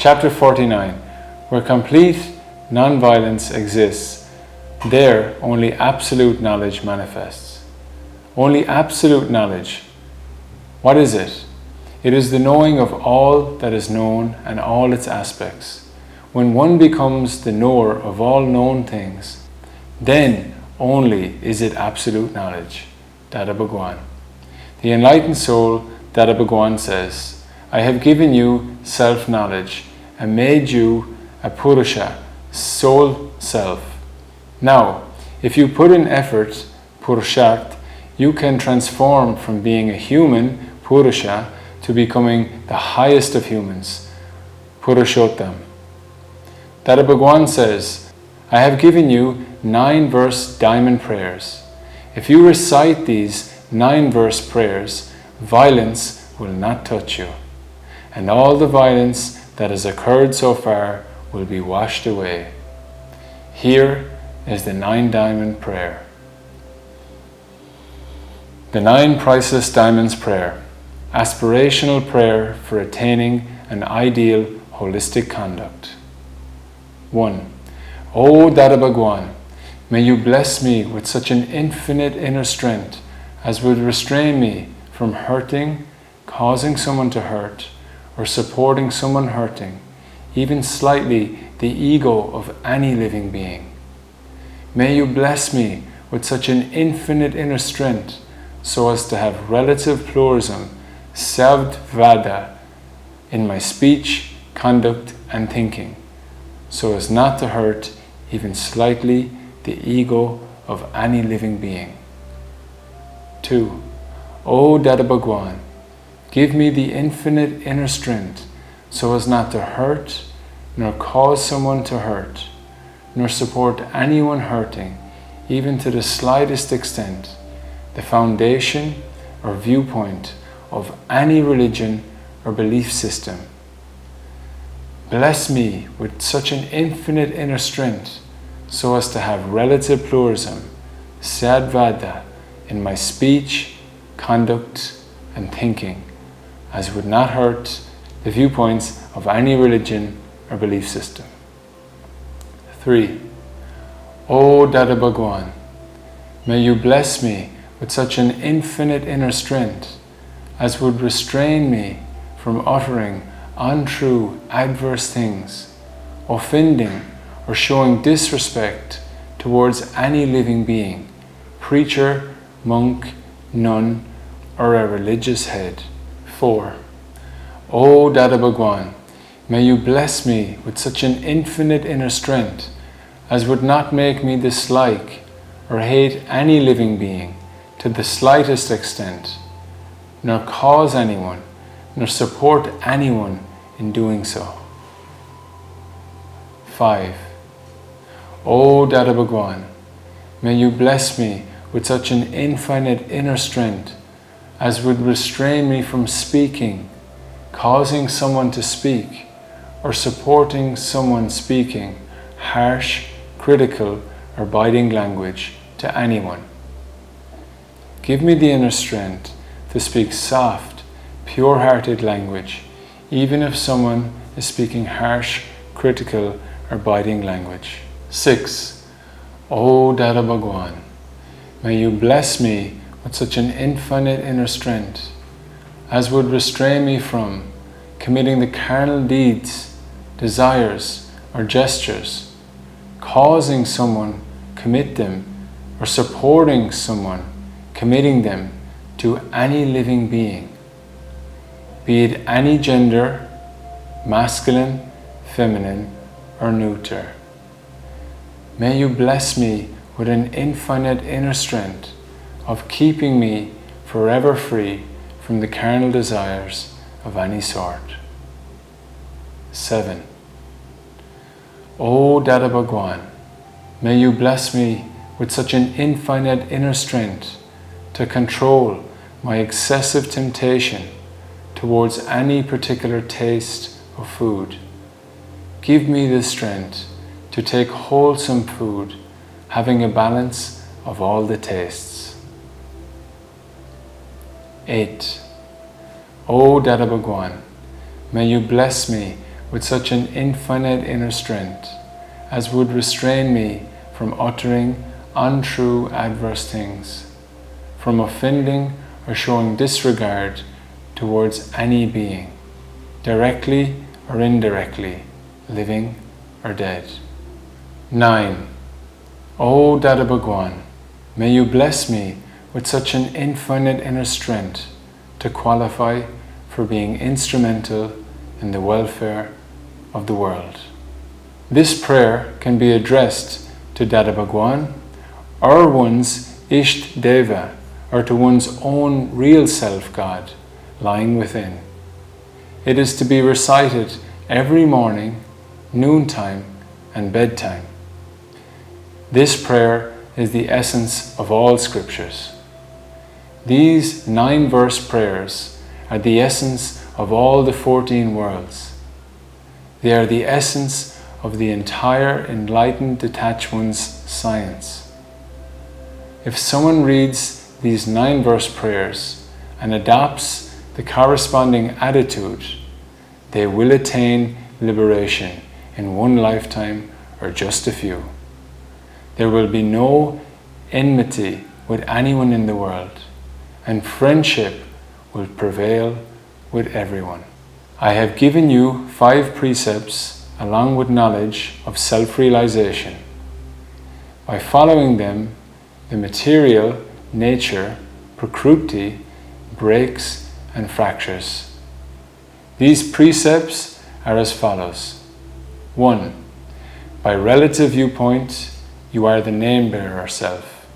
Chapter 49. Where complete non-violence exists, there only absolute knowledge manifests. Only absolute knowledge. What is it? It is the knowing of all that is known and all its aspects. When one becomes the knower of all known things, then only is it absolute knowledge. Dada Bhagwan. The enlightened soul, Dada Bhagwan says, I have given you self-knowledge and made you a Purusha, soul self. Now, if you put in effort, Purusharth, you can transform from being a human, Purusha, to becoming the highest of humans, Purushottam. Dada Bhagwan says, I have given you 9-verse diamond prayers. If you recite these 9-verse prayers, violence will not touch you, and all the violence that has occurred so far will be washed away. Here is the 9-diamond prayer. The 9 priceless diamonds prayer. Aspirational prayer for attaining an ideal holistic conduct. 1. O Dada Bhagwan, may you bless me with such an infinite inner strength as would restrain me from hurting, causing someone to hurt, or supporting someone hurting, even slightly the ego of any living being. May you bless me with such an infinite inner strength so as to have relative pluralism, Savdvada, in my speech, conduct and thinking, so as not to hurt even slightly the ego of any living being. 2. O Dada Bhagwan, give me the infinite inner strength so as not to hurt, nor cause someone to hurt, nor support anyone hurting, even to the slightest extent, the foundation or viewpoint of any religion or belief system. Bless me with such an infinite inner strength so as to have relative pluralism, Sadvada, in my speech, conduct and thinking, as would not hurt the viewpoints of any religion or belief system. 3. O Dada Bhagwan, may you bless me with such an infinite inner strength as would restrain me from uttering untrue, adverse things, offending or showing disrespect towards any living being, preacher, monk, nun, or a religious head. 4. O Dada Bhagwan, may you bless me with such an infinite inner strength as would not make me dislike or hate any living being to the slightest extent, nor cause anyone, nor support anyone in doing so. 5. O Dada Bhagwan, may you bless me with such an infinite inner strength as would restrain me from speaking, causing someone to speak, or supporting someone speaking harsh, critical, or biting language to anyone. Give me the inner strength to speak soft, pure-hearted language, even if someone is speaking harsh, critical, or biting language. 6. O Dada Bhagwan, may you bless me with such an infinite inner strength as would restrain me from committing the carnal deeds, desires, or gestures, causing someone commit them, or supporting someone committing them to any living being, be it any gender, masculine, feminine, or neuter. May you bless me with an infinite inner strength of keeping me forever free from the carnal desires of any sort. 7. O Dada Bhagwan, may you bless me with such an infinite inner strength to control my excessive temptation towards any particular taste of food. Give me the strength to take wholesome food, having a balance of all the tastes. 8. O Dada Bhagwan, may you bless me with such an infinite inner strength as would restrain me from uttering untrue adverse things, from offending or showing disregard towards any being, directly or indirectly, living or dead. 9. O Dada Bhagwan, may you bless me with such an infinite inner strength to qualify for being instrumental in the welfare of the world. This prayer can be addressed to Dada Bhagwan or one's Isht Deva, or to one's own real self God lying within. It is to be recited every morning, noontime and bedtime. This prayer is the essence of all scriptures. These 9-verse prayers are the essence of all the 14 worlds. They are the essence of the entire enlightened detached one's science. If someone reads these 9-verse prayers and adopts the corresponding attitude, they will attain liberation in one lifetime or just a few. There will be no enmity with anyone in the world, and friendship will prevail with everyone. I have given you 5 precepts along with knowledge of self-realization. By following them, the material nature, prakruti, breaks and fractures. These precepts are as follows. 1. By relative viewpoint, you are the name-bearer self.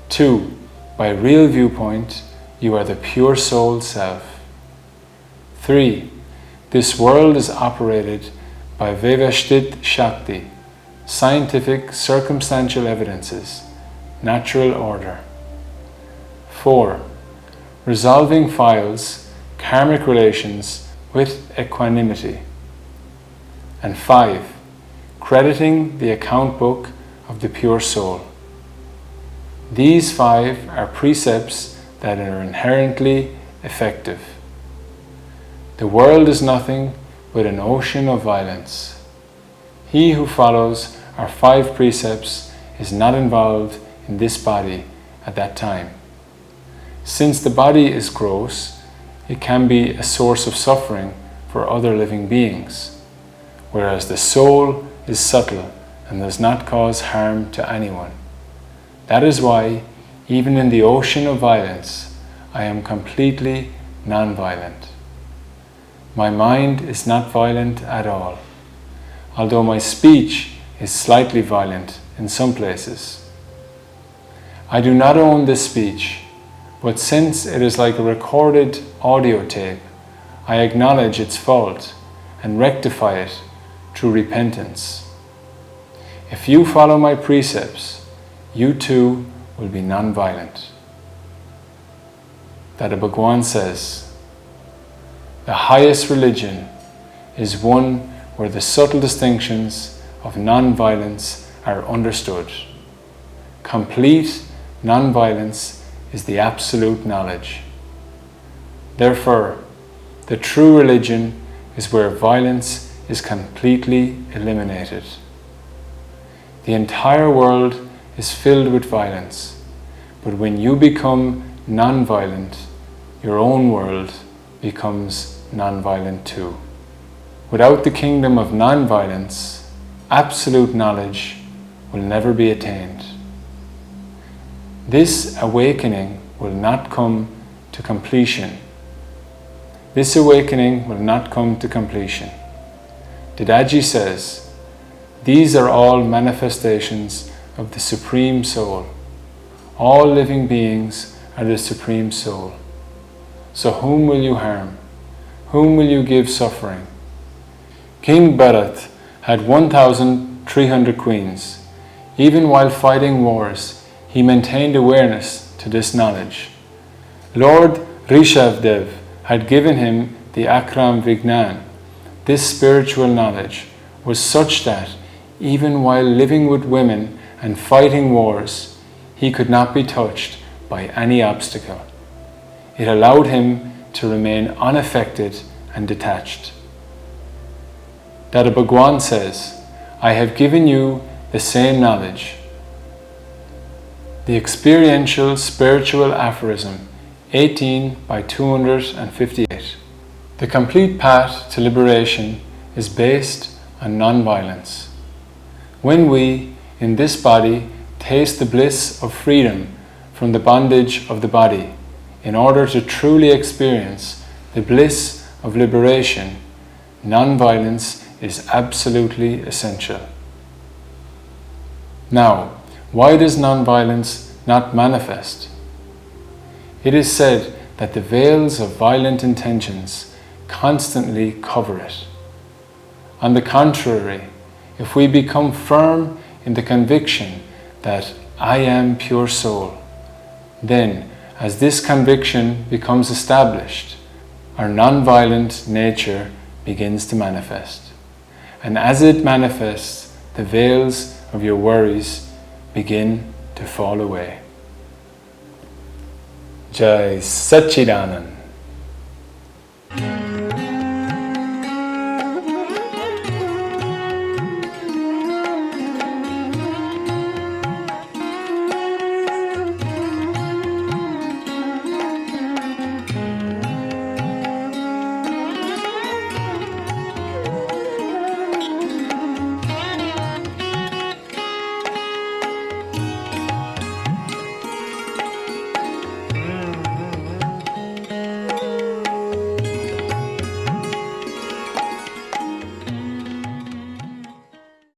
2. By real viewpoint, you are the pure soul self. 3. This world is operated by Vyavashtit Shakti, scientific circumstantial evidences, natural order. 4. Resolving files, karmic relations with equanimity. And 5. Crediting the account book of the pure soul. These 5 are precepts that are inherently effective. The world is nothing but an ocean of violence. He who follows our 5 precepts is not involved in this body at that time. Since the body is gross, it can be a source of suffering for other living beings, whereas the soul is subtle and does not cause harm to anyone. That is why, even in the ocean of violence, I am completely non-violent. My mind is not violent at all, although my speech is slightly violent in some places. I do not own this speech, but since it is like a recorded audio tape, I acknowledge its fault and rectify it through repentance. If you follow my precepts, you too will be non-violent. Dada Bhagwan says, the highest religion is one where the subtle distinctions of non-violence are understood. Complete non-violence is the absolute knowledge. Therefore, the true religion is where violence is completely eliminated. The entire world is filled with violence, but when you become non-violent, your own world becomes non-violent too. Without the kingdom of non-violence, absolute knowledge will never be attained. This awakening will not come to completion. This awakening will not come to completion. Dadaji says, these are all manifestations of the Supreme Soul. All living beings are the Supreme Soul. So whom will you harm? Whom will you give suffering? King Bharat had 1,300 queens. Even while fighting wars, he maintained awareness to this knowledge. Lord Rishabdev had given him the Akram Vignan. This spiritual knowledge was such that even while living with women and fighting wars, he could not be touched by any obstacle. It allowed him to remain unaffected and detached. Dada Bhagwan says, I have given you the same knowledge. The Experiential Spiritual Aphorism, 18 by 258. The complete path to liberation is based on non-violence. When we, in this body, taste the bliss of freedom from the bondage of the body, in order to truly experience the bliss of liberation, non-violence is absolutely essential. Now, why does non-violence not manifest? It is said that the veils of violent intentions constantly cover it. On the contrary, if we become firm in the conviction that I am pure soul, then as this conviction becomes established, our non-violent nature begins to manifest. And as it manifests, the veils of your worries begin to fall away. Jai Satchidanand.